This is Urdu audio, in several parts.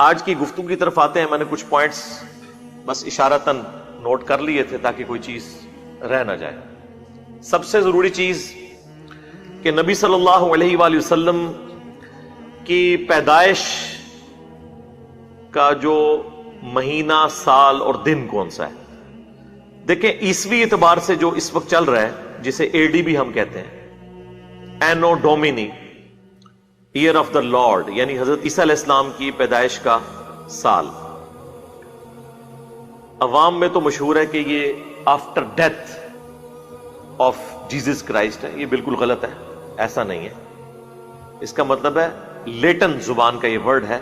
آج کی گفتگو کی طرف آتے ہیں. میں نے کچھ پوائنٹس بس اشارتاً نوٹ کر لیے تھے تاکہ کوئی چیز رہ نہ جائے. سب سے ضروری چیز کہ نبی صلی اللہ علیہ وآلہ وسلم کی پیدائش کا جو مہینہ، سال اور دن کون سا ہے. دیکھیں عیسوی اعتبار سے جو اس وقت چل رہا ہے، جسے اے ڈی بھی ہم کہتے ہیں، اینو ڈومینی، ایئر آف دا لارڈ، یعنی حضرت عیسیٰ علیہ السلام کی پیدائش کا سال. عوام میں تو مشہور ہے کہ یہ after death of Jesus Christ ہے. یہ بالکل غلط ہے، ایسا نہیں ہے. اس کا مطلب ہے لیٹن زبان کا یہ ورڈ ہے،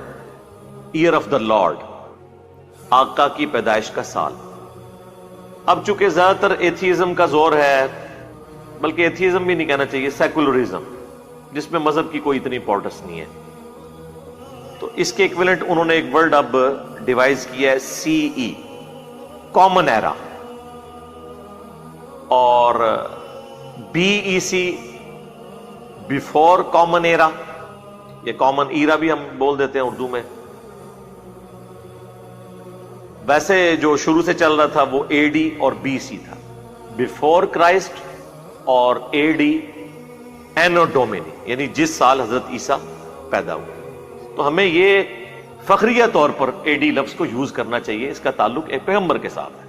ایئر آف دا لارڈ، آقا کی پیدائش کا سال. اب چونکہ زیادہ تر ایتھیزم کا زور ہے، بلکہ ایتھیزم بھی نہیں کہنا چاہیے، سیکولرزم، جس میں مذہب کی کوئی اتنی امپورٹنس نہیں ہے، تو اس کے ایکویلنٹ انہوں نے ایک ورڈ اب ڈیوائز کیا ہے، سی ای، کامن ایرا، اور B E C, before common era, یہ کامن ایرا بھی ہم بول دیتے ہیں اردو میں. ویسے جو شروع سے چل رہا تھا وہ اے ڈی اور بی سی تھا، بیفور کرائسٹ، اور اے ڈی اینو ڈومینی، یعنی جس سال حضرت عیسیٰ پیدا ہوئے. تو ہمیں یہ فخریہ طور پر اے ڈی لفظ کو یوز کرنا چاہیے، اس کا تعلق ایک پیغمبر کے ساتھ ہے.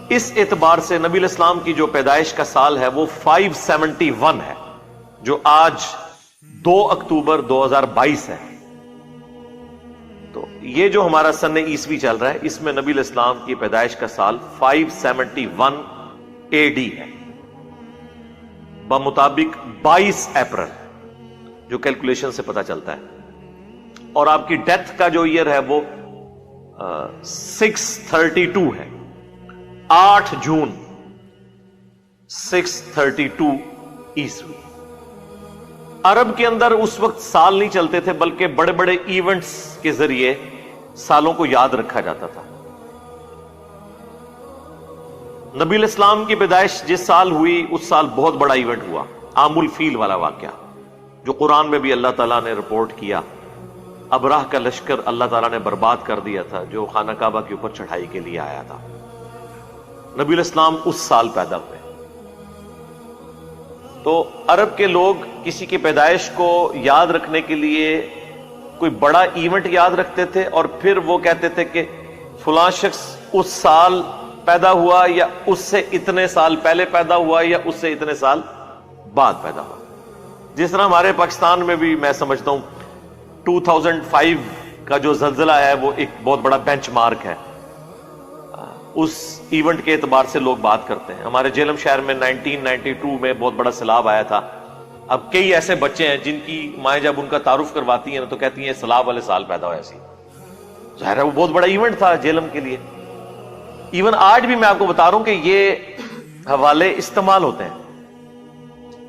اس اعتبار سے نبی علیہ السلام کی جو پیدائش کا سال ہے وہ 571 ہے، جو آج 2 اکتوبر 2022 ہے. تو یہ جو ہمارا سن عیسوی چل رہا ہے، اس میں نبی علیہ السلام کی پیدائش کا سال 571 اے ڈی ہے، بمطابق 22 اپریل، جو کیلکولیشن سے پتا چلتا ہے. اور آپ کی ڈیتھ کا جو ایئر ہے وہ 632 ہے، 8 جون 632 عیسوی. عرب کے اندر اس وقت سال نہیں چلتے تھے، بلکہ بڑے بڑے ایونٹس کے ذریعے سالوں کو یاد رکھا جاتا تھا. نبی علیہ السلام کی پیدائش جس سال ہوئی اس سال بہت بڑا ایونٹ ہوا، عام الفیل والا واقعہ، جو قرآن میں بھی اللہ تعالیٰ نے رپورٹ کیا. ابراہ کا لشکر اللہ تعالیٰ نے برباد کر دیا تھا، جو خانہ کعبہ کے اوپر چڑھائی کے لیے آیا تھا. نبی علیہ السلام اس سال پیدا ہوئے. تو عرب کے لوگ کسی کی پیدائش کو یاد رکھنے کے لیے کوئی بڑا ایونٹ یاد رکھتے تھے، اور پھر وہ کہتے تھے کہ فلاں شخص اس سال پیدا ہوا، یا اس سے اتنے سال پہلے پیدا ہوا، یا اس سے اتنے سال بعد پیدا ہوا. جس طرح ہمارے پاکستان میں بھی میں سمجھتا ہوں 2005 کا جو زلزلہ ہے وہ ایک بہت بڑا بینچ مارک ہے. اس ایونٹ کے اعتبار سے لوگ بات کرتے ہیں. ہمارے جہلم شہر میں 1992 میں بہت بڑا سیلاب آیا تھا. اب کئی ایسے بچے ہیں جن کی مائیں جب ان کا تعارف کرواتی ہیں تو کہتی ہیں سیلاب والے سال پیدا ہوا. ایسی ظاہر ہے وہ بہت بڑا ایونٹ تھا جہلم کے لیے. ایون آج بھی میں آپ کو بتا رہا ہوں کہ یہ حوالے استعمال ہوتے ہیں.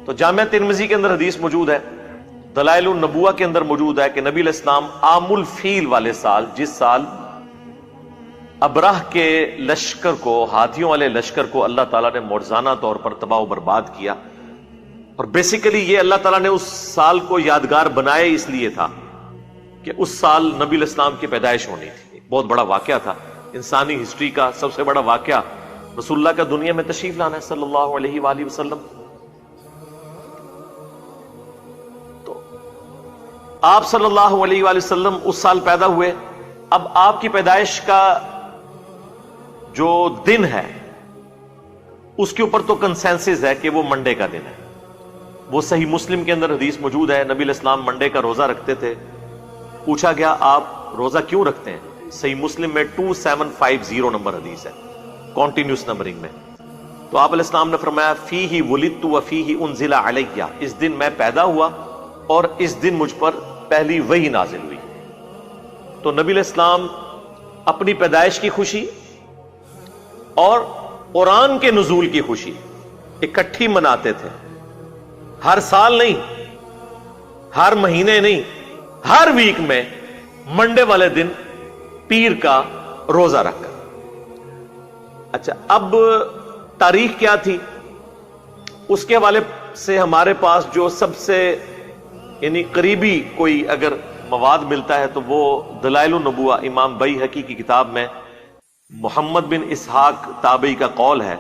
تو جامعہ ترمذی کے اندر حدیث موجود ہے، دلائل النبوہ کے اندر موجود ہے کہ نبی علیہ السلام عام الفیل والے سال، جس سال ابراہ کے لشکر کو، ہاتھیوں والے لشکر کو اللہ تعالیٰ نے معجزانہ طور پر تباہ و برباد کیا. اور بیسیکلی یہ اللہ تعالیٰ نے اس سال کو یادگار بنائے اس لیے تھا کہ اس سال نبی علیہ السلام کی پیدائش ہونی تھی. بہت بڑا واقعہ تھا، انسانی ہسٹری کا سب سے بڑا واقعہ رسول اللہ کا دنیا میں تشریف لانا ہے صلی اللہ علیہ وآلہ وسلم. تو آپ صلی اللہ علیہ وآلہ وسلم اس سال پیدا ہوئے. اب آپ کی پیدائش کا جو دن ہے اس کے اوپر تو کنسنسس ہے کہ وہ منڈے کا دن ہے. وہ صحیح مسلم کے اندر حدیث موجود ہے، نبی علیہ السلام منڈے کا روزہ رکھتے تھے. پوچھا گیا آپ روزہ کیوں رکھتے ہیں؟ صحیح مسلم میں 2750 نمبر حدیث ہے، کنٹینیوس نمبرنگ میں. تو آپ علیہ السلام نے فرمایا فیہ ولدت وفیہ انزل علیہ، اس دن میں پیدا ہوا اور اس دن مجھ پر پہلی وحی نازل ہوئی. تو نبی علیہ السلام اپنی پیدائش کی خوشی اور قرآن کے نزول کی خوشی اکٹھی مناتے تھے. ہر سال نہیں، ہر مہینے نہیں، ہر ویک میں منڈے والے دن پیر کا روزہ رکھ کر. اچھا اب تاریخ کیا تھی اس کے حوالے سے ہمارے پاس جو سب سے یعنی قریبی کوئی اگر مواد ملتا ہے تو وہ دلائل النبوہ امام بیہقی کی کتاب میں محمد بن اسحاق تابعی کا قول ہے،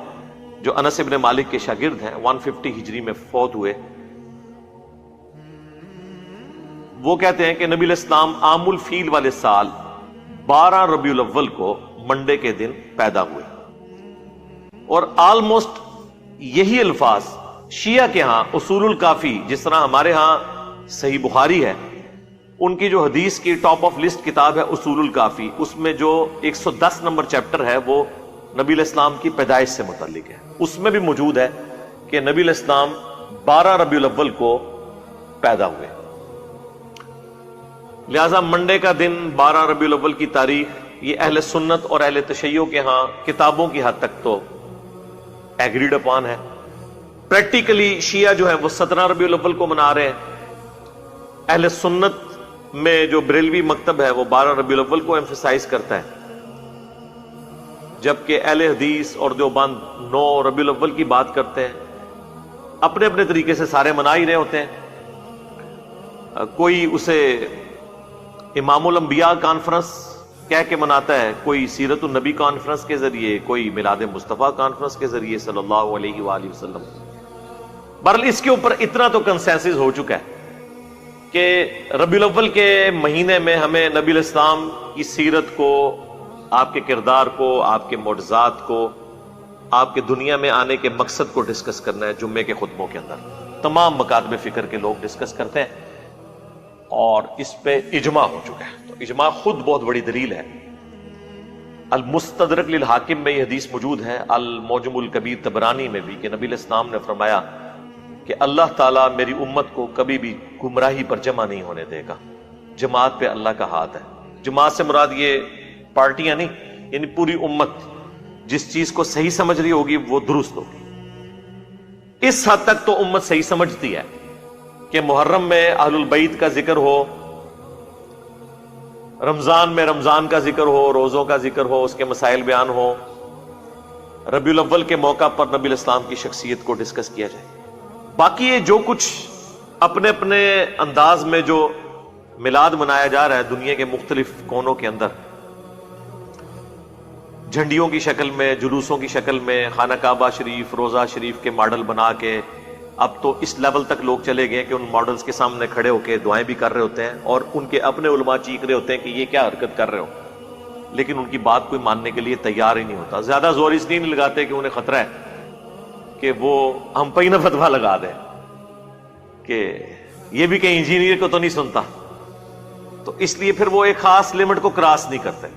جو انس بن مالک کے شاگرد ہیں، 150 ہجری میں فوت ہوئے۔ وہ کہتے ہیں کہ نبی علیہ السلام عام الفیل والے سال 12 ربیع الاول کو منڈے کے دن پیدا ہوئے، اور آلموسٹ یہی الفاظ شیعہ کے ہاں اصول الکافی، جس طرح ہمارے ہاں صحیح بخاری ہے، ان کی جو حدیث کی ٹاپ آف لسٹ کتاب ہے اصول الکافی، اس میں جو 110 نمبر چیپٹر ہے وہ نبی علیہ السلام کی پیدائش سے متعلق ہے۔ اس میں بھی موجود ہے کہ نبی علیہ السلام 12 ربیع الاول کو پیدا ہوئے، لہذا منڈے کا دن 12 ربیع الاول کی تاریخ یہ اہل سنت اور اہل تشیع کے ہاں کتابوں کی حد تک تو ایگریڈ اپان ہے۔ پریکٹیکلی شیعہ جو ہے وہ 17 ربیع الاول کو منا رہے ہیں، اہل سنت میں جو بریلوی مکتب ہے وہ 12 ربیع الاول کو ایمفیسائز کرتا ہے، جبکہ اہل حدیث اور دیوبند 9 ربیع الاول کی بات کرتے ہیں۔ اپنے اپنے طریقے سے سارے منا ہی رہے ہوتے ہیں، کوئی اسے امام الانبیاء کانفرنس کہہ کے مناتا ہے، کوئی سیرت النبی کانفرنس کے ذریعے، کوئی میلاد مصطفیٰ کانفرنس کے ذریعے صلی اللہ علیہ وآلہ وسلم۔ بہرحال اس کے اوپر اتنا تو کنسنسس ہو چکا ہے کہ ربیع الاول کے مہینے میں ہمیں نبی علیہ السلام کی سیرت کو، آپ کے کردار کو، آپ کے معجزات کو، آپ کے دنیا میں آنے کے مقصد کو ڈسکس کرنا ہے۔ جمعے کے خطبوں کے اندر تمام مکاتب فکر کے لوگ ڈسکس کرتے ہیں، اور اس پہ اجماع ہو چکا ہے۔ تو اجماع خود بہت بڑی دلیل ہے۔ المستدرک للحاکم میں یہ حدیث موجود ہے، المعجم الکبیر طبرانی میں بھی، کہ نبی علیہ السلام نے فرمایا کہ اللہ تعالیٰ میری امت کو کبھی بھی گمراہی پر جمع نہیں ہونے دے گا، جماعت پہ اللہ کا ہاتھ ہے۔ جماعت سے مراد یہ پارٹیاں نہیں، یعنی پوری امت جس چیز کو صحیح سمجھ رہی ہوگی وہ درست ہوگی۔ اس حد تک تو امت صحیح سمجھتی ہے کہ محرم میں اہل البیت کا ذکر ہو، رمضان میں رمضان کا ذکر ہو، روزوں کا ذکر ہو، اس کے مسائل بیان ہو، ربیع الاول کے موقع پر نبی علیہ السلام کی شخصیت کو ڈسکس کیا جائے۔ باقی یہ جو کچھ اپنے اپنے انداز میں جو میلاد منایا جا رہا ہے دنیا کے مختلف کونوں کے اندر، جھنڈیوں کی شکل میں، جلوسوں کی شکل میں، خانہ کعبہ شریف، روزہ شریف کے ماڈل بنا کے، اب تو اس لیول تک لوگ چلے گئے کہ ان ماڈلز کے سامنے کھڑے ہو کے دعائیں بھی کر رہے ہوتے ہیں، اور ان کے اپنے علماء چیخ رہے ہوتے ہیں کہ یہ کیا حرکت کر رہے ہو، لیکن ان کی بات کوئی ماننے کے لیے تیار ہی نہیں ہوتا۔ زیادہ زور اس لیے نہیں لگاتے کہ انہیں خطرہ ہے کہ وہ ہم پہ ہی نہ فتویٰ لگا دیں کہ یہ بھی کہیں انجینئر کو تو نہیں سنتا، تو اس لیے پھر وہ ایک خاص لمٹ کو کراس نہیں کرتے۔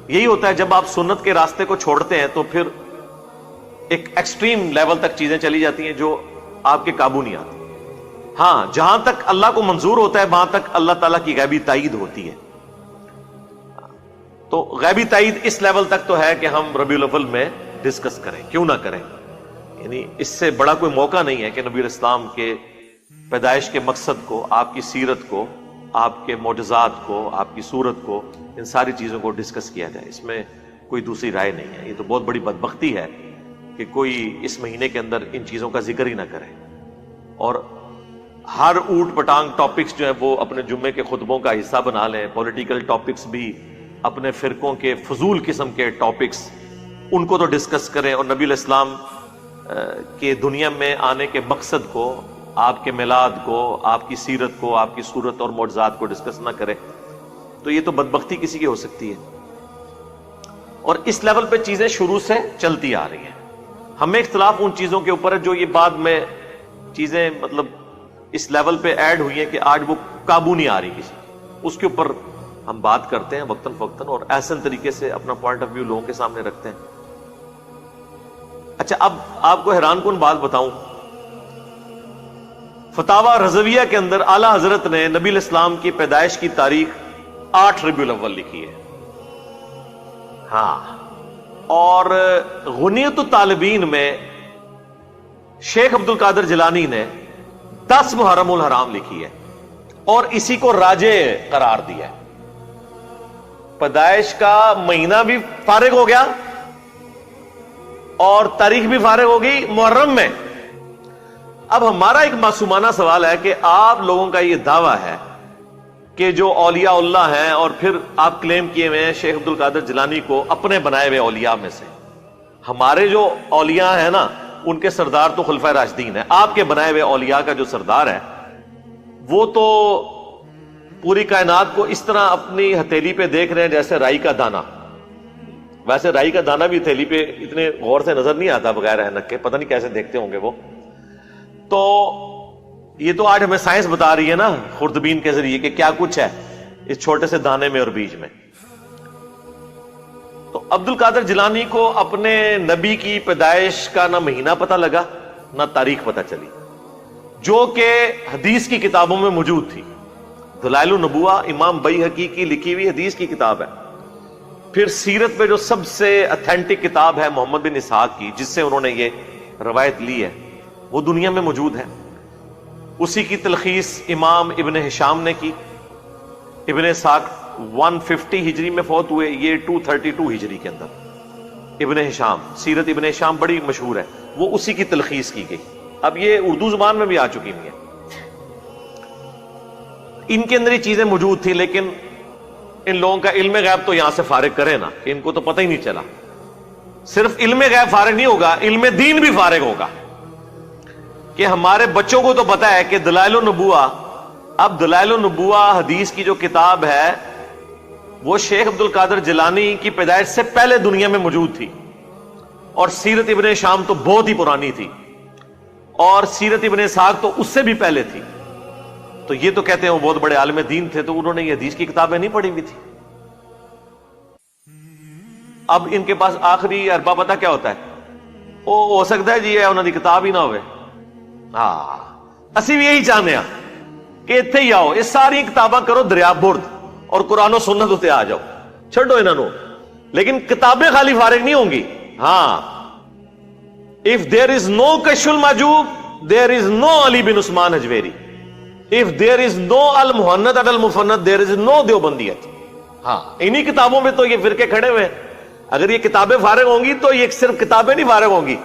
یہی ہوتا ہے جب آپ سنت کے راستے کو چھوڑتے ہیں تو پھر ایک ایکسٹریم لیول تک چیزیں چلی جاتی ہیں جو آپ کے قابو نہیں آتی۔ ہاں، جہاں تک اللہ کو منظور ہوتا ہے وہاں تک اللہ تعالیٰ کی غیبی تائید ہوتی ہے۔ تو غیبی تائید اس لیول تک تو ہے کہ ہم ربیع الاول میں ڈسکس کریں، کیوں نہ کریں، یعنی اس سے بڑا کوئی موقع نہیں ہے کہ نبی علیہ السلام کے پیدائش کے مقصد کو، آپ کی سیرت کو، آپ کے معجزات کو، آپ کی صورت کو، ان ساری چیزوں کو ڈسکس کیا جائے۔ اس میں کوئی دوسری رائے نہیں ہے۔ یہ تو بہت بڑی بدبختی ہے کہ کوئی اس مہینے کے اندر ان چیزوں کا ذکر ہی نہ کرے، اور ہر اوٹ پٹانگ ٹاپکس جو ہیں وہ اپنے جمعے کے خطبوں کا حصہ بنا لیں۔ پولیٹیکل ٹاپکس بھی، اپنے فرقوں کے فضول قسم کے ٹاپکس، ان کو تو ڈسکس کریں، اور نبی علیہ السلام کے دنیا میں آنے کے مقصد کو، آپ کے میلاد کو، آپ کی سیرت کو، آپ کی صورت اور معجزات کو ڈسکس نہ کرے، تو یہ تو بدبختی کسی کی ہو سکتی ہے۔ اور اس لیول پہ چیزیں شروع سے چلتی آ رہی ہیں۔ ہمیں اختلاف ان چیزوں کے اوپر ہے جو یہ بعد میں چیزیں مطلب اس لیول پہ ایڈ ہوئی ہیں کہ آج وہ قابو نہیں آ رہی کسی، اس کے اوپر ہم بات کرتے ہیں وقتاً فوقتاً، اور احسن طریقے سے اپنا پوائنٹ آف ویو لوگوں کے سامنے رکھتے ہیں۔ اچھا، اب آپ کو حیران کن بات بتاؤں، فتاوی رضویہ کے اندر اعلیٰ حضرت نے نبی علیہ السلام کی پیدائش کی تاریخ 8 ربیع الاول لکھی ہے۔ ہاں، اور غنیت الطالبین میں شیخ عبد القادر جیلانی نے 10 محرم الحرام لکھی ہے، اور اسی کو راجع قرار دیا ہے۔ پیدائش کا مہینہ بھی فارغ ہو گیا اور تاریخ بھی فارغ ہو گئی محرم میں۔ اب ہمارا ایک معصومانہ سوال ہے کہ آپ لوگوں کا یہ دعویٰ ہے کہ جو اولیاء اللہ ہیں اور پھر آپ کلیم کیے ہوئے ہیں شیخ عبد القادر جیلانی کو اپنے بنائے ہوئے اولیاء میں سے. ہمارے جو اولیاء ہیں نا ان کے سردار تو خلفائے راشدین ہیں. آپ کے بنائے ہوئے اولیاء کا جو سردار ہے وہ تو پوری کائنات کو اس طرح اپنی ہتھیلی پہ دیکھ رہے ہیں جیسے رائی کا دانہ. ویسے رائی کا دانہ بھی ہتھیلی پہ اتنے غور سے نظر نہیں آتا بغیر اینک کے, پتہ نہیں کیسے دیکھتے ہوں گے وہ. تو یہ تو آج ہمیں سائنس بتا رہی ہے نا خوردبین کے ذریعے کہ کیا کچھ ہے اس چھوٹے سے دانے میں اور بیج میں. تو عبد القادر جیلانی کو اپنے نبی کی پیدائش کا نہ مہینہ پتہ لگا نہ تاریخ پتہ چلی, جو کہ حدیث کی کتابوں میں موجود تھی. دلائل النبوہ امام بیہقی کی لکھی ہوئی حدیث کی کتاب ہے. پھر سیرت میں جو سب سے اتھینٹک کتاب ہے محمد بن اسحاق کی, جس سے انہوں نے یہ روایت لی ہے, وہ دنیا میں موجود ہے. اسی کی تلخیص امام ابن ہشام نے کی. ابن اسحاق 150 ہجری میں فوت ہوئے, یہ 232 ہجری کے اندر. ابن ہشام, سیرت ابن ہشام بڑی مشہور ہے, وہ اسی کی تلخیص کی گئی. اب یہ اردو زبان میں بھی آ چکی ہوئی ہے. ان کے اندر یہ چیزیں موجود تھی, لیکن ان لوگوں کا علم غیب تو یہاں سے فارغ کرے نا, کہ ان کو تو پتہ ہی نہیں چلا. صرف علم غیب فارغ نہیں ہوگا, علم دین بھی فارغ ہوگا. کہ ہمارے بچوں کو تو پتا ہے کہ دلائل النبوہ, اب دلائل النبوہ حدیث کی جو کتاب ہے وہ شیخ عبد القادر جیلانی کی پیدائش سے پہلے دنیا میں موجود تھی, اور سیرت ابن شام تو بہت ہی پرانی تھی, اور سیرت ابن اسحاق تو اس سے بھی پہلے تھی. تو یہ تو کہتے ہیں وہ بہت بڑے عالم دین تھے, تو انہوں نے یہ حدیث کی کتابیں نہیں پڑھی ہوئی تھی. اب ان کے پاس آخری اربا پتہ کیا ہوتا ہے, وہ ہو سکتا ہے جی یہ انہوں نے کتاب ہی نہ ہوئے. ہاں اسی بھی یہی چاہتے ہیں کہ اتنے ہی آؤ, یہ ساری کتاباں کرو دریا برد اور قرآن و سنت اتنے آ جاؤ, چھڈو انہوں. لیکن کتابیں خالی فارغ نہیں ہوں گی. ہاں, if there is no کشف al Mahjub there is no Ali bin Usman Hujwiri, if there is no Al Muhannad Al Mufannad there is no دیوبندیت. ہاں انہی کتابوں میں تو یہ فرقے کھڑے ہوئے ہیں. اگر یہ کتابیں فارغ ہوں گی تو یہ صرف کتابیں نہیں فارغ ہوں گی,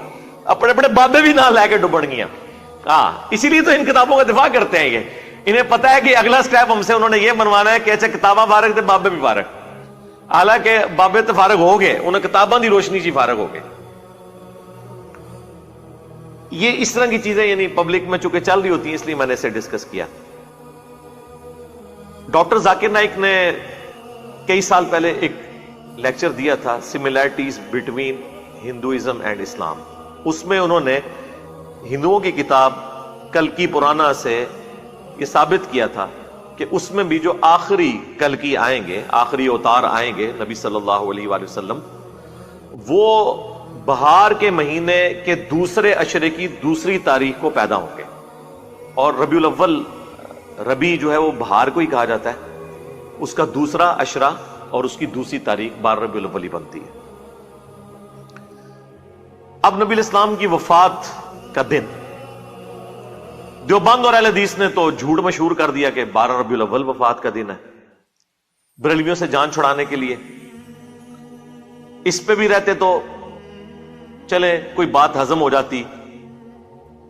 اپنے اپنے بابے بھی نہ لے کے ڈبڑ گیا. ہاں اسی لیے تو ان کتابوں کا دفاع کرتے ہیں. یہ انہیں پتا ہے کہ اگلا سٹیپ ہم سے انہوں نے یہ منوانا ہے کہ اچھا کتاباں فارغ تھے بابے بھی فارغ. حالانکہ بابے تو فارغ ہو گئے, انہیں کتاباں دی روشنی سے فارغ ہو گئے. یہ اس طرح کی چیزیں یعنی پبلک میں چونکہ چل رہی ہوتی ہیں, اس لیے میں نے اسے ڈسکس کیا. ڈاکٹر ذاکر نائک نے کئی سال پہلے ایک لیکچر دیا تھا, سملیرٹیز بٹوین ہندوازم اینڈ اسلام. اس میں انہوں نے ہندوؤں کی کتاب کلکی پرانا سے یہ ثابت کیا تھا کہ اس میں بھی جو آخری کلکی آئیں گے, آخری اوتار آئیں گے نبی صلی اللہ علیہ وآلہ وسلم, وہ بہار کے مہینے کے دوسرے عشرے کی دوسری تاریخ کو پیدا ہوں گے. اور ربیع الاول, ربیع جو ہے وہ بہار کو ہی کہا جاتا ہے, اس کا دوسرا عشرہ اور اس کی دوسری تاریخ 12 ربیع الاول ہی بنتی ہے. اب نبی الاسلام کی وفات کا دن دیوبند اور اہل حدیث نے تو جھوٹ مشہور کر دیا کہ 12 ربیع الاول وفات کا دن ہے, بریلویوں سے جان چھڑانے کے لیے. اس پہ بھی رہتے تو چلے کوئی بات ہضم ہو جاتی,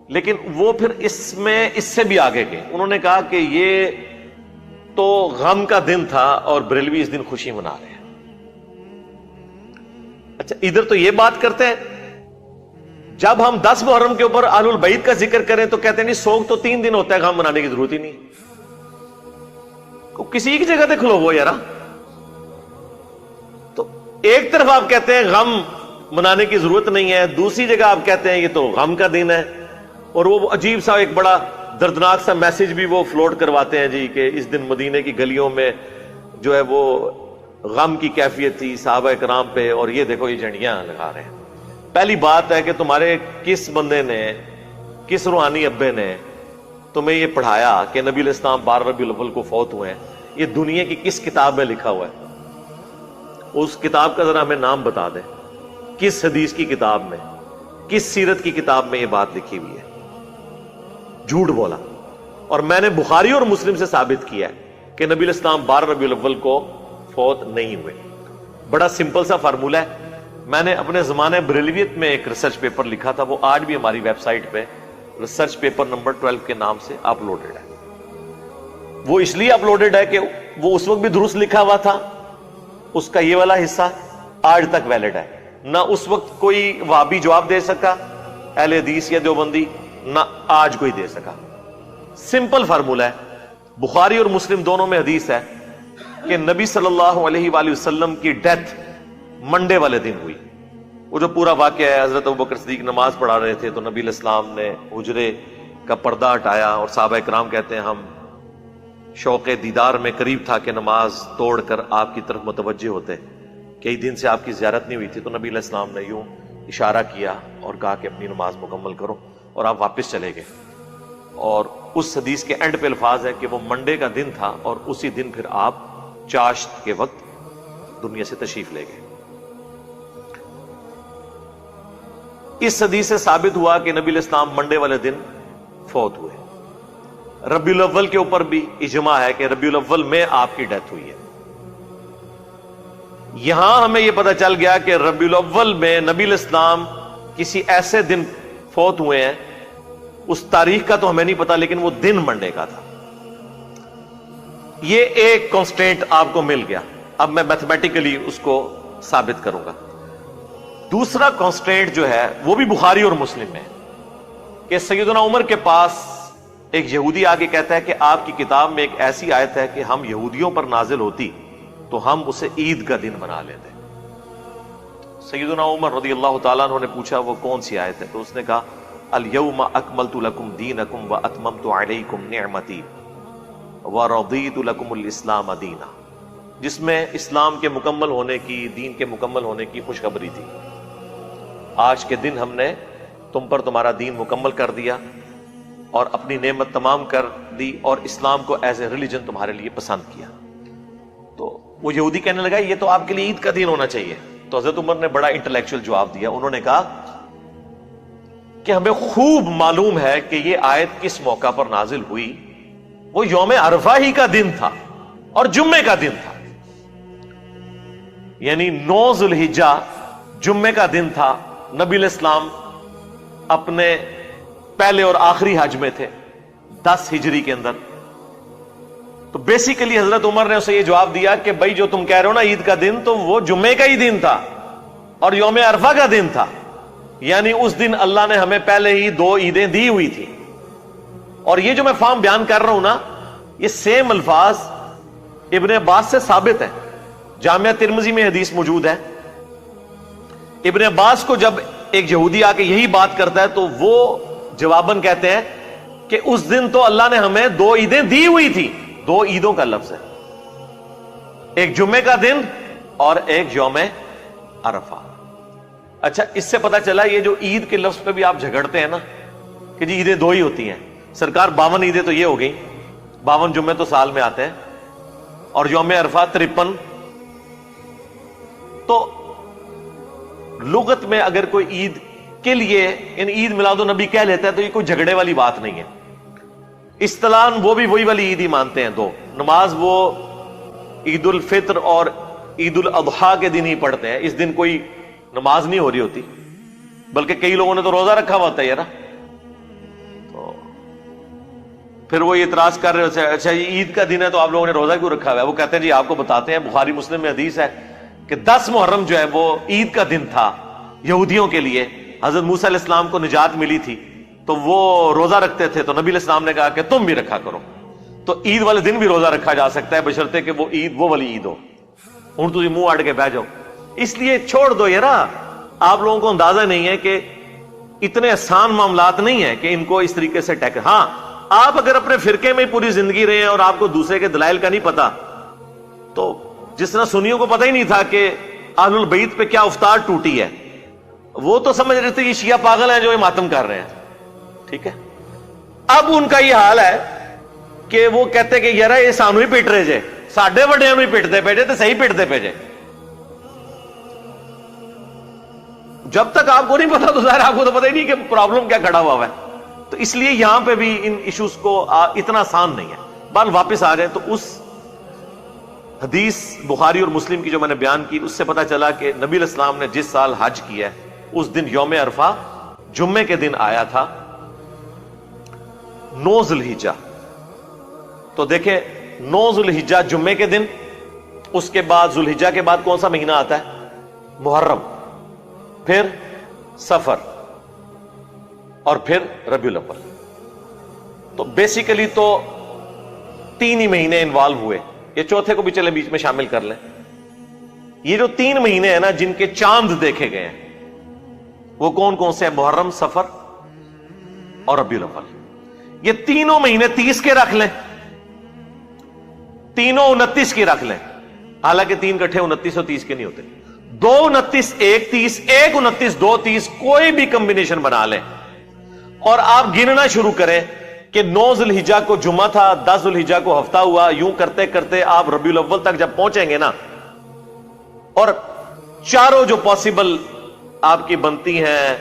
لیکن وہ پھر اس میں اس سے بھی آگے گئے. انہوں نے کہا کہ یہ تو غم کا دن تھا اور بریلوی اس دن خوشی منا رہے ہیں. اچھا ادھر تو یہ بات کرتے ہیں, جب ہم 10 محرم کے اوپر اہل البیت کا ذکر کریں تو کہتے ہیں نہیں سوگ تو 3 دن ہوتا ہے, غم منانے کی ضرورت ہی نہیں. کسی ایک جگہ دیکھ لو وہ یار. تو ایک طرف آپ کہتے ہیں غم منانے کی ضرورت نہیں ہے, دوسری جگہ آپ کہتے ہیں یہ تو غم کا دن ہے, اور وہ عجیب سا ایک بڑا دردناک سا میسج بھی وہ فلوٹ کرواتے ہیں جی کہ اس دن مدینے کی گلیوں میں جو ہے وہ غم کی کیفیت تھی صحابہ کرام پہ, اور یہ دیکھو یہ جھنڈیاں لگا رہے ہیں. پہلی بات ہے کہ تمہارے کس بندے نے, کس روحانی ابے نے تمہیں یہ پڑھایا کہ نبی علیہ السلام 12 ربیع الاول کو فوت ہوئے ہیں؟ یہ دنیا کی کس کتاب میں لکھا ہوا ہے؟ اس کتاب کا ذرا ہمیں نام بتا دیں. کس حدیث کی کتاب میں, کس سیرت کی کتاب میں یہ بات لکھی ہوئی ہے؟ جھوٹ بولا. اور میں نے بخاری اور مسلم سے ثابت کیا ہے کہ نبی علیہ السلام 12 ربیع الاول کو فوت نہیں ہوئے. بڑا سمپل سا فارمولہ ہے. میں نے اپنے زمانے بریلویت میں ایک ریسرچ پیپر لکھا تھا, وہ آج بھی ہماری ویب سائٹ پہ ریسرچ پیپر نمبر 12 کے نام سے اپلوڈڈ ہے. وہ اس لیے اپلوڈڈ ہے کہ وہ اس وقت بھی درست لکھا ہوا تھا، اس کا یہ والا حصہ آج تک ویلڈ ہے، نہ اس وقت کوئی وہابی جواب دے سکا اہل حدیث یا دیوبندی، نہ آج کوئی دے سکا۔ سمپل فارمولہ ہے، بخاری اور مسلم دونوں میں حدیث ہے کہ نبی صلی اللہ علیہ وآلہ وسلم کی ڈیتھ منڈے والے دن ہوئی۔ وہ جو پورا واقعہ ہے، حضرت ابوبکر صدیق نماز پڑھا رہے تھے تو نبی علیہ السلام نے حجرے کا پردہ ہٹایا اور صحابہ کرام کہتے ہیں ہم شوق دیدار میں قریب تھا کہ نماز توڑ کر آپ کی طرف متوجہ ہوتے، کئی دن سے آپ کی زیارت نہیں ہوئی تھی، تو نبی علیہ السلام نے یوں اشارہ کیا اور کہا کہ اپنی نماز مکمل کرو، اور آپ واپس چلے گئے۔ اور اس حدیث کے اینڈ پہ الفاظ ہے کہ وہ منڈے کا دن تھا اور اسی دن پھر آپ چاشت کے وقت دنیا سے تشریف لے گئے۔ اس حدیث سے ثابت ہوا کہ نبی علیہ السلام منڈے والے دن فوت ہوئے۔ ربیع الاول کے اوپر بھی اجماع ہے کہ ربیع الاول میں آپ کی ڈیتھ ہوئی ہے۔ یہاں ہمیں یہ پتہ چل گیا کہ ربیع الاول میں نبی علیہ السلام کسی ایسے دن فوت ہوئے ہیں، اس تاریخ کا تو ہمیں نہیں پتا، لیکن وہ دن منڈے کا تھا۔ یہ ایک کانسٹینٹ آپ کو مل گیا، اب میں میتھمیٹیکلی اس کو ثابت کروں گا۔ دوسرا کانسٹینٹ جو ہے وہ بھی بخاری اور مسلم میں، کہ سیدنا عمر کے پاس ایک یہودی آگے کہتا ہے کہ آپ کی کتاب میں ایک ایسی آیت ہے کہ ہم یہودیوں پر نازل ہوتی تو ہم اسے عید کا دن بنا لیتے۔ سیدنا عمر رضی اللہ تعالیٰ عنہ نے پوچھا وہ کون سی آیت ہے، تو اس نے کہا الیوم اکملت لکم دینکم واتممت علیکم نعمتی ورضیت لکم الاسلام دینا، جس میں اسلام کے مکمل ہونے کی، دین کے مکمل ہونے کی خوشخبری تھی۔ آج کے دن ہم نے تم پر تمہارا دین مکمل کر دیا اور اپنی نعمت تمام کر دی اور اسلام کو ایز اے ریلیجن تمہارے لیے پسند کیا۔ تو وہ یہودی کہنے لگا یہ تو آپ کے لیے عید کا دن ہونا چاہیے۔ تو حضرت عمر نے بڑا انٹلیکچوئل جواب دیا، انہوں نے کہا کہ ہمیں خوب معلوم ہے کہ یہ آیت کس موقع پر نازل ہوئی، وہ یوم عرفہ ہی کا دن تھا اور جمعے کا دن تھا، یعنی 9 ذو الحجہ جمعے کا دن تھا۔ نبی علیہ السلام اپنے پہلے اور آخری حج میں تھے 10 ہجری کے اندر۔ تو بیسیکلی حضرت عمر نے اسے یہ جواب دیا کہ بھائی جو تم کہہ رہے ہو نا عید کا دن، تو وہ جمعے کا ہی دن تھا اور یوم عرفہ کا دن تھا، یعنی اس دن اللہ نے ہمیں پہلے ہی 2 عیدیں دی ہوئی تھی۔ اور یہ جو میں فارم بیان کر رہا ہوں نا، یہ سیم الفاظ ابن عباس سے ثابت ہے، جامعہ ترمذی میں حدیث موجود ہے۔ ابن عباس کو جب ایک یہودی آ کے یہی بات کرتا ہے تو وہ جواباً کہتے ہیں کہ اس دن تو اللہ نے ہمیں 2 عیدیں دی ہوئی تھی۔ 2 عیدوں کا لفظ ہے، ایک جمعے کا دن اور ایک یوم عرفہ۔ اچھا، اس سے پتا چلا یہ جو عید کے لفظ پہ بھی آپ جھگڑتے ہیں نا کہ جی عیدیں 2 ہی ہوتی ہیں، سرکار 52 عیدیں تو یہ ہو گئی، 52 جمعے تو سال میں آتے ہیں، اور یوم عرفہ 53۔ تو لغت میں اگر کوئی عید کے لیے یعنی عید میلاد النبی کہہ لیتا ہے تو یہ کوئی جھگڑے والی بات نہیں ہے۔ اصطلاحاً وہ بھی وہی والی عید ہی مانتے ہیں 2، نماز وہ عید الفطر اور عید الاضحیٰ کے دن ہی پڑھتے ہیں، اس دن کوئی نماز نہیں ہو رہی ہوتی، بلکہ کئی لوگوں نے تو روزہ رکھا ہوا ہوتا ہے نا۔ تو پھر وہ اعتراض کر رہے ہوتے ہیں اچھا یہ عید کا دن ہے تو آپ لوگوں نے روزہ کیوں رکھا ہوا ہے؟ وہ کہتے ہیں جی آپ کو بتاتے ہیں، بخاری مسلم میں حدیث ہے کہ 10 محرم جو ہے وہ عید کا دن تھا یہودیوں کے لیے، حضرت موسیٰ علیہ السلام کو نجات ملی تھی تو وہ روزہ رکھتے تھے، تو نبی علیہ السلام نے کہا کہ تم بھی رکھا کرو۔ تو عید والے دن بھی روزہ رکھا جا سکتا ہے بشرطے کہ وہ عید وہ والی عید ہو۔ ہوں تم منہ اڑ کے بہ جاؤ، اس لیے چھوڑ دو یار، آپ لوگوں کو اندازہ نہیں ہے کہ اتنے آسان معاملات نہیں ہیں کہ ان کو اس طریقے سے ٹیکل۔ ہاں، آپ اگر اپنے فرقے میں پوری زندگی رہے ہیں اور آپ کو دوسرے کے دلائل کا نہیں پتا، تو جس طرح سنیوں کو پتہ ہی نہیں تھا کہ اہل البیت پہ کیا افطار ٹوٹی ہے، وہ تو سمجھ رہے تھے یہ شیعہ پاگل ہیں جو یہ ماتم کر رہے ہیں، ٹھیک ہے۔ اب ان کا یہ حال ہے کہ وہ کہتے کہ یار یہ سانو ہی پیٹ رہے جے، ساڈے وڈیاں نوں ہی پیٹتے پے جے تے صحیح پیٹتے پے جے۔ جب تک آپ کو نہیں پتا تو ظاہر آپ کو تو پتہ ہی نہیں کہ پرابلم کیا کھڑا ہوا ہے۔ تو اس لیے یہاں پہ بھی ان ایشوز کو اتنا آسان نہیں ہے۔ بال واپس آ جائیں تو اس حدیث بخاری اور مسلم کی جو میں نے بیان کی، اس سے پتا چلا کہ نبی علیہ السلام نے جس سال حج کیا ہے اس دن یوم عرفہ جمعے کے دن آیا تھا 9 ذو الحجہ۔ تو دیکھیں 9 ذوالحجہ جمعے کے دن، اس کے بعد ذوالحجہ کے بعد کون سا مہینہ آتا ہے؟ محرم، پھر صفر، اور پھر ربیع الاول۔ تو بیسیکلی تو 3 ہی مہینے انوالو ہوئے، یہ چوتھے کو بھی چلے بیچ میں شامل کر لیں۔ یہ جو 3 مہینے ہیں نا جن کے چاند دیکھے گئے ہیں، وہ کون کون سے ہیں؟ محرم، صفر اور ربیع الاول۔ یہ تینوں مہینے 30 کے رکھ لیں، تینوں 29 کی رکھ لیں، حالانکہ 3 کٹھے 29 اور 30 کے نہیں ہوتے۔ 2 29 1 30، 1 29 2 30، کوئی بھی کمبینیشن بنا لیں اور آپ گننا شروع کریں کہ 9 ذوالحجہ کو جمعہ تھا، 10 ذوالحجہ کو ہفتہ ہوا، یوں کرتے کرتے آپ ربیع الاول تک جب پہنچیں گے نا، اور چاروں جو پاسبل آپ کی بنتی ہیں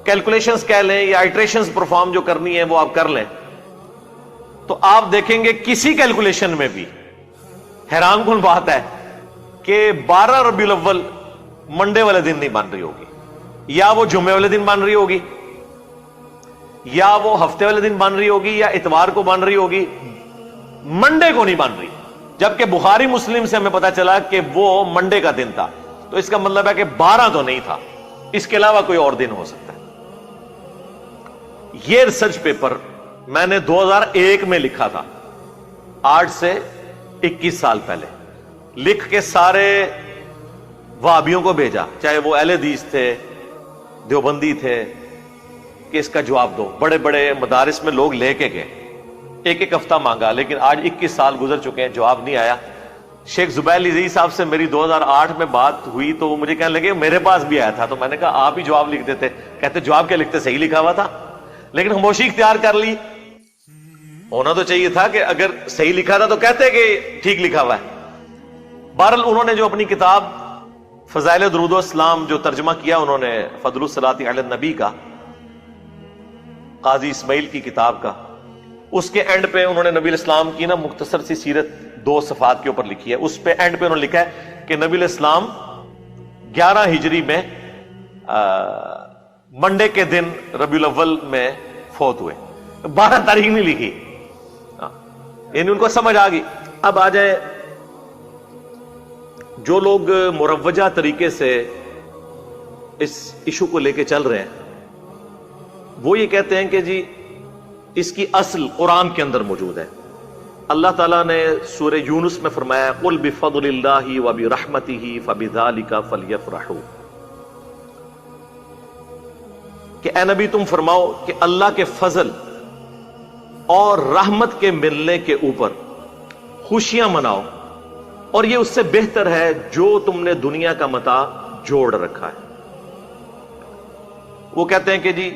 کیلکولیشنز کہہ لیں یا آئٹریشنز پرفارم جو کرنی ہے وہ آپ کر لیں، تو آپ دیکھیں گے کسی کیلکولیشن میں بھی حیران کن بات ہے کہ 12 ربیع الاول منڈے والے دن نہیں بن رہی ہوگی، یا وہ جمعے والے دن بن رہی ہوگی، یا وہ ہفتے والے دن بن رہی ہوگی، یا اتوار کو بن رہی ہوگی، منڈے کو نہیں بن رہی۔ جبکہ بخاری مسلم سے ہمیں پتا چلا کہ وہ منڈے کا دن تھا، تو اس کا مطلب ہے کہ 12 تو نہیں تھا، اس کے علاوہ کوئی اور دن ہو سکتا ہے۔ یہ ریسرچ پیپر میں نے 2001 میں لکھا تھا، 8 سے 21 سال پہلے، لکھ کے سارے وہابیوں کو بھیجا، چاہے وہ اہل حدیث تھے، دیوبندی تھے، کہ اس کا جواب دو۔ بڑے بڑے مدارس میں لوگ لے کے گئے، ایک ہفتہ مانگا، لیکن آج 21 سال گزر چکے ہیں، جواب نہیں آیا۔ شیخ زبیر عزیز صاحب سے میری 2008 میں بات ہوئی تو وہ مجھے کہنے لگے میرے پاس بھی آیا تھا، تو میں نے کہا آپ ہی جواب لکھ دیتے۔ کہتے جواب کیا لکھتے، صحیح لکھا ہوا تھا، لیکن خاموشی اختیار کر لی۔ ہونا تو چاہیے تھا کہ اگر صحیح لکھا تھا تو کہتے کہ ٹھیک لکھا ہوا ہے۔ بہرحال انہوں نے جو اپنی کتاب فضائل درود و اسلام جو ترجمہ کیا انہوں نے فضل الصلاۃ علی النبی کا، قاضی اسماعیل کی کتاب کا، اس کے اینڈ پہ انہوں نے نبی الاسلام کی نا مختصر سی سیرت 2 صفحات کے اوپر لکھی ہے۔ اس پہ اینڈ پہ انہوں نے لکھا ہے کہ نبی الاسلام 11 ہجری میں منڈے کے دن ربیع الاول میں فوت ہوئے، 12 تاریخ نہیں لکھی، یعنی ان کو سمجھ آ گئی۔ اب آ جائے جو لوگ مروجہ طریقے سے اس ایشو کو لے کے چل رہے ہیں، وہ یہ کہتے ہیں کہ جی اس کی اصل قرآن کے اندر موجود ہے۔ اللہ تعالیٰ نے سورہ یونس میں فرمایا قُلْ بِفَضْلِ اللَّهِ وَبِرَحْمَتِهِ فَبِذَلِكَ فَلْيَفْرَحُوا، کہ اے نبی تم فرماؤ کہ اللہ کے فضل اور رحمت کے ملنے کے اوپر خوشیاں مناؤ، اور یہ اس سے بہتر ہے جو تم نے دنیا کا متاع جوڑ رکھا ہے۔ وہ کہتے ہیں کہ جی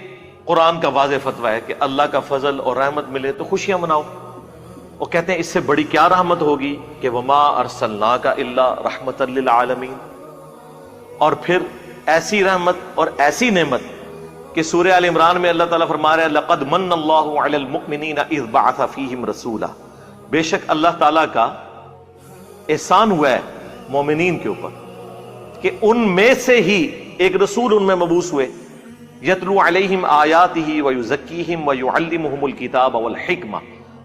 قرآن کا واضح فتویٰ ہے کہ اللہ کا فضل اور رحمت ملے تو خوشیاں مناؤ، اور کہتے ہیں اس سے بڑی کیا رحمت ہوگی کہ وما ارسلناک الا رحمتا للعالمین، اور پھر ایسی رحمت اور ایسی نعمت کہ سورہ آل عمران میں اللہ تعالیٰ فرما رہا ہے لقد من اللہ علی المؤمنین اذ بعث فیہم رسولا، بے شک اللہ تعالیٰ کا احسان ہوا ہے مومنین کے اوپر کہ ان میں سے ہی ایک رسول ان میں مبعوث ہوئے، یتلو علیہم آیاتہ ویزکیہم ویعلمہم الکتاب والحکمہ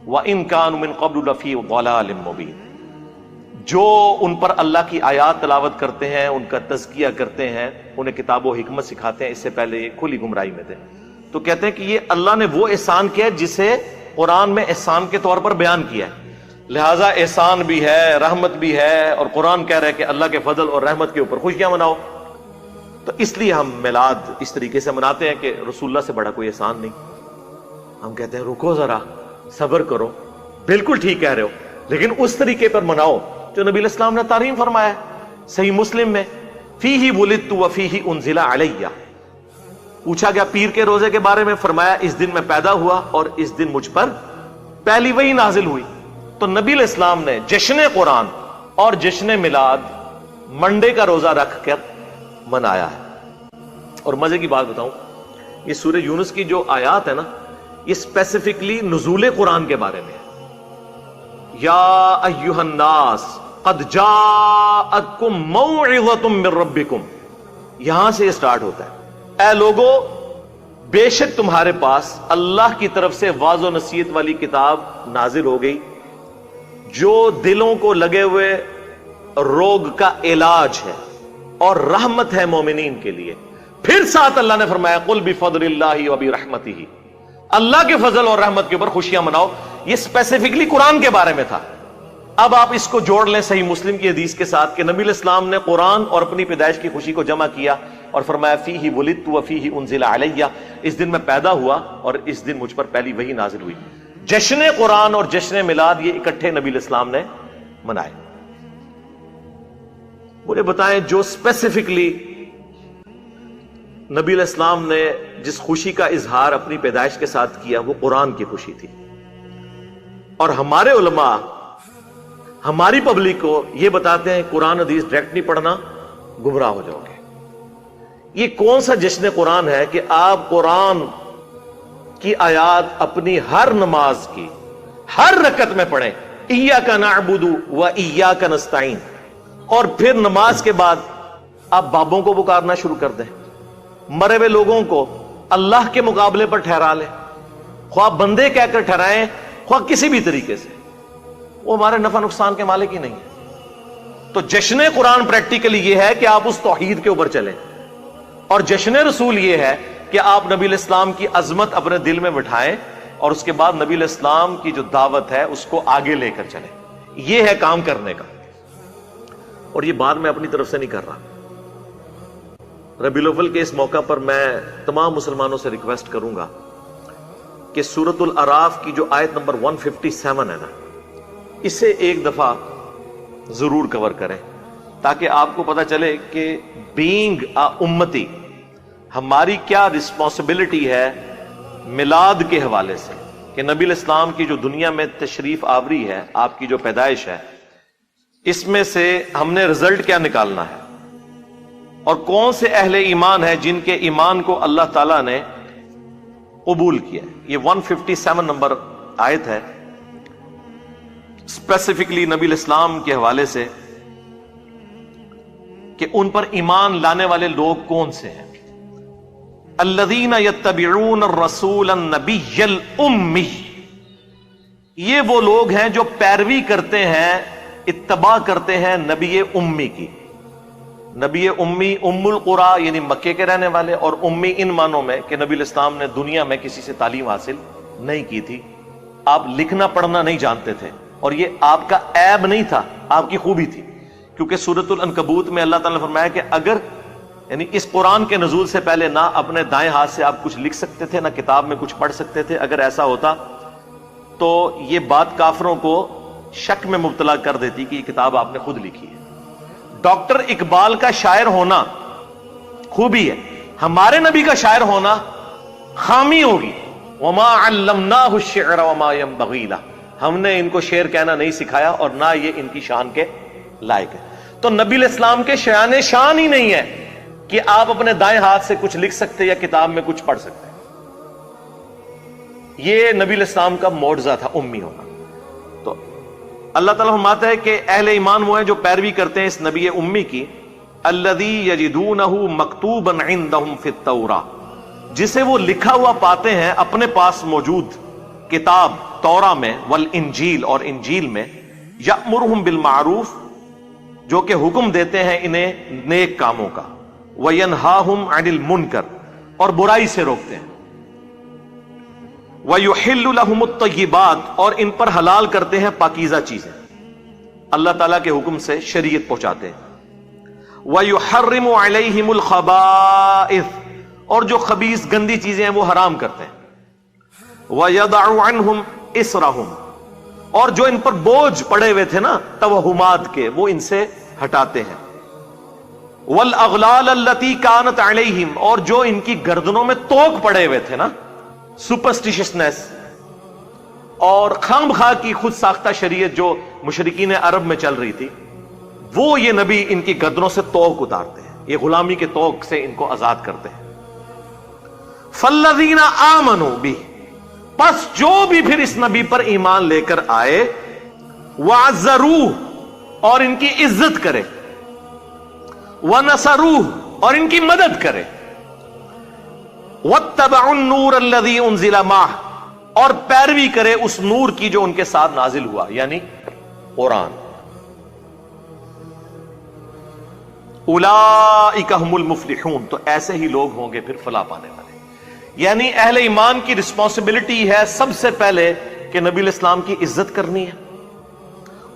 وان کانوا من قبل لفی ضلال مبین، جو ان پر اللہ کی آیات تلاوت کرتے ہیں، ان کا تزکیہ کرتے ہیں، انہیں کتاب و حکمت سکھاتے ہیں، اس سے پہلے یہ کھلی گمراہی میں تھے۔ تو کہتے ہیں کہ یہ اللہ نے وہ احسان کیا جسے قرآن میں احسان کے طور پر بیان کیا ہے، لہٰذا احسان بھی ہے، رحمت بھی ہے، اور قرآن کہہ رہا ہے کہ اللہ کے فضل اور رحمت کے اوپر خوشیاں مناؤ۔ تو اس لیے ہم میلاد اس طریقے سے مناتے ہیں کہ رسول اللہ سے بڑا کوئی احسان نہیں۔ ہم کہتے ہیں رکو ذرا، صبر کرو، بالکل ٹھیک کہہ رہے ہو، لیکن اس طریقے پر مناؤ جو نبی علیہ السلام نے تعلیم فرمایا ہے۔ صحیح مسلم میں فیہ ولدت وفیہ انزل علیہ، پوچھا گیا پیر کے روزے کے بارے میں، فرمایا اس دن میں پیدا ہوا اور اس دن مجھ پر پہلی وحی نازل ہوئی۔ تو نبی علیہ السلام نے جشن قرآن اور جشن میلاد منڈے کا روزہ رکھ کر منایا ہے۔ اور مزے کی بات بتاؤں، یہ سورہ یونس کی جو آیات ہے نا، یہ اسپیسیفکلی نزول قرآن کے بارے میں ہے۔ یا ایھا الناس قد جاءتکم موعظۃ من ربکم، یہاں سے یہ سٹارٹ ہوتا ہے، اے لوگو بے شک تمہارے پاس اللہ کی طرف سے واضح و نصیحت والی کتاب نازل ہو گئی جو دلوں کو لگے ہوئے روگ کا علاج ہے اور رحمت ہے مومنین کے لیے. پھر ساتھ اللہ نے فرمایا قل بفضل اللہ وبرحمتہ، اللہ کے فضل اور رحمت کے اوپر خوشیاں مناؤ. یہ اسپیسیفکلی قرآن کے بارے میں تھا. اب آپ اس کو جوڑ لیں صحیح مسلم کی حدیث کے ساتھ کہ نبی علیہ السلام نے قرآن اور اپنی پیدائش کی خوشی کو جمع کیا اور فرمایا فیہ ولدت وفیہ انزل علیہ، اس دن میں پیدا ہوا اور اس دن مجھ پر پہلی وحی نازل ہوئی. جشن قرآن اور جشن میلاد یہ اکٹھے نبی علیہ السلام نے منائے. مجھے بتائیں جو اسپیسیفکلی نبی علیہ السلام نے جس خوشی کا اظہار اپنی پیدائش کے ساتھ کیا وہ قرآن کی خوشی تھی، اور ہمارے علماء ہماری پبلک کو یہ بتاتے ہیں قرآن حدیث ڈائریکٹ نہیں پڑھنا، گمراہ ہو جاؤ گے. یہ کون سا جشن قرآن ہے کہ آپ قرآن کی آیات اپنی ہر نماز کی ہر رکعت میں پڑھیں ایاک نعبد و ایاک نستعین، اور پھر نماز کے بعد آپ بابوں کو پکارنا شروع کر دیں، مرے ہوئے لوگوں کو اللہ کے مقابلے پر ٹھہرا لیں، خواہ بندے کہہ کر ٹھہرائیں خواہ کسی بھی طریقے سے، وہ ہمارے نفع نقصان کے مالک ہی نہیں ہے. تو جشن قرآن پریکٹیکلی یہ ہے کہ آپ اس توحید کے اوپر چلیں، اور جشن رسول یہ ہے کہ آپ نبی علیہ السلام کی عظمت اپنے دل میں بٹھائیں اور اس کے بعد نبی علیہ السلام کی جو دعوت ہے اس کو آگے لے کر چلیں. یہ ہے کام کرنے کا، اور یہ بات میں اپنی طرف سے نہیں کر رہا. ربیع الاول کے اس موقع پر میں تمام مسلمانوں سے ریکویسٹ کروں گا کہ سورۃ الاعراف کی جو آیت نمبر 157 ہے نا، اسے ایک دفعہ ضرور کور کریں تاکہ آپ کو پتا چلے کہ بینگ امتی ہماری کیا رسپانسبلٹی ہے میلاد کے حوالے سے، کہ نبی علیہ السلام کی جو دنیا میں تشریف آوری ہے، آپ کی جو پیدائش ہے، اس میں سے ہم نے رزلٹ کیا نکالنا ہے، اور کون سے اہل ایمان ہیں جن کے ایمان کو اللہ تعالیٰ نے قبول کیا. یہ 157 نمبر آیت ہے اسپیسیفکلی نبی علیہ السلام کے حوالے سے کہ ان پر ایمان لانے والے لوگ کون سے ہیں. الذین یتبعون الرسول النبی الامی، یہ وہ لوگ ہیں جو پیروی کرتے ہیں، اتباع کرتے ہیں نبی امی کی. نبی امی ام القرا یعنی مکے کے رہنے والے، اور امی ان معنوں میں کہ نبی علیہ السلام نے دنیا میں کسی سے تعلیم حاصل نہیں کی تھی، آپ لکھنا پڑھنا نہیں جانتے تھے، اور یہ آپ کا عیب نہیں تھا، آپ کی خوبی تھی. کیونکہ سورۃ العنکبوت میں اللہ تعالیٰ نے فرمایا کہ اگر یعنی اس قرآن کے نزول سے پہلے نہ اپنے دائیں ہاتھ سے آپ کچھ لکھ سکتے تھے نہ کتاب میں کچھ پڑھ سکتے تھے، اگر ایسا ہوتا تو یہ بات کافروں کو شک میں مبتلا کر دیتی کہ یہ کتاب آپ نے خود لکھی ہے. ڈاکٹر اقبال کا شاعر ہونا خوبی ہے، ہمارے نبی کا شاعر ہونا خامی ہوگی. وما علمناہ الشعر وما ينبغی لہ، ہم نے ان کو شعر کہنا نہیں سکھایا اور نہ یہ ان کی شان کے لائق ہے. تو نبی علیہ السلام کے شان شان ہی نہیں ہے کہ آپ اپنے دائیں ہاتھ سے کچھ لکھ سکتے یا کتاب میں کچھ پڑھ سکتے. یہ نبی علیہ السلام کا معجزہ تھا امی ہونا. تو اللہ تعالیٰ فرماتا ہے کہ اہل ایمان وہ ہیں جو پیروی کرتے ہیں اس نبی امی کی. الذی یجدونہ مکتوبا عندہم فی التوراۃ، جسے وہ لکھا ہوا پاتے ہیں اپنے پاس موجود کتاب توراہ میں، والانجیل اور انجیل میں. یأمرہم بالمعروف، جو کہ حکم دیتے ہیں انہیں نیک کاموں کا. وینہاہم عن المنکر، اور برائی سے روکتے ہیں. وَيُحِلُّ لَهُمُ الطَّيِّبَاتِ، اور ان پر حلال کرتے ہیں پاکیزہ چیزیں، اللہ تعالیٰ کے حکم سے شریعت پہنچاتے ہیں. وَيُحَرِّمُ عَلَيْهِمُ الْخَبَائِثِ، اور جو خبیث گندی چیزیں ہیں وہ حرام کرتے ہیں. وَيَضَعُ عَنْهُمْ إِصْرَهُمْ، اور جو ان پر بوجھ پڑے ہوئے تھے نا توہمات کے، وہ ان سے ہٹاتے ہیں. وَالْأَغْلَالَ الَّتِي كَانَتْ عَلَيْهِمْ، اور جو ان کی گردنوں میں توق پڑے ہوئے تھے نا، سپرسٹیشنس اور خام خواہ کی خود ساختہ شریعت جو مشرکین عرب میں چل رہی تھی، وہ یہ نبی ان کی گردنوں سے توق اتارتے ہیں، یہ غلامی کے توق سے ان کو آزاد کرتے ہیں. فَالَّذِينَ آمَنُوا بِهِ، پس جو بھی پھر اس نبی پر ایمان لے کر آئے، وَعَزَّرُوهُ، اور ان کی عزت کرے، وَنَصَرُوهُ، اور ان کی مدد کرے. وَاتَّبَعُوا النُّورَ الَّذِي أُنزِلَ مَعَهُ، اور پیروی کرے اس نور کی جو ان کے ساتھ نازل ہوا، یعنی قرآن. اولئک هم المفلحون، تو ایسے ہی لوگ ہوں گے پھر فلاح پانے والے. یعنی اہل ایمان کی رسپانسبلٹی ہے سب سے پہلے کہ نبی الاسلام کی عزت کرنی ہے،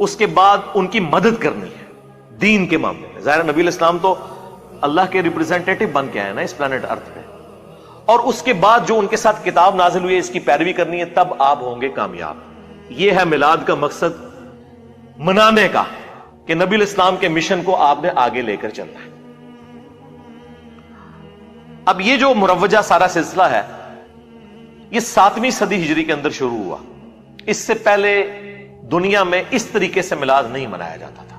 اس کے بعد ان کی مدد کرنی ہے دین کے معاملے میں. ظاہر نبی الاسلام تو اللہ کے ریپرزینٹیٹو بن کے آئے نا اس پلانٹ ارتھ پہ، اور اس کے بعد جو ان کے ساتھ کتاب نازل ہوئی ہے اس کی پیروی کرنی ہے، تب آپ ہوں گے کامیاب. یہ ہے میلاد کا مقصد منانے کا، کہ نبی الاسلام کے مشن کو آپ نے آگے لے کر چلنا ہے. اب یہ جو مروجہ سارا سلسلہ ہے یہ 7ویں صدی ہجری کے اندر شروع ہوا. اس سے پہلے دنیا میں اس طریقے سے میلاد نہیں منایا جاتا تھا.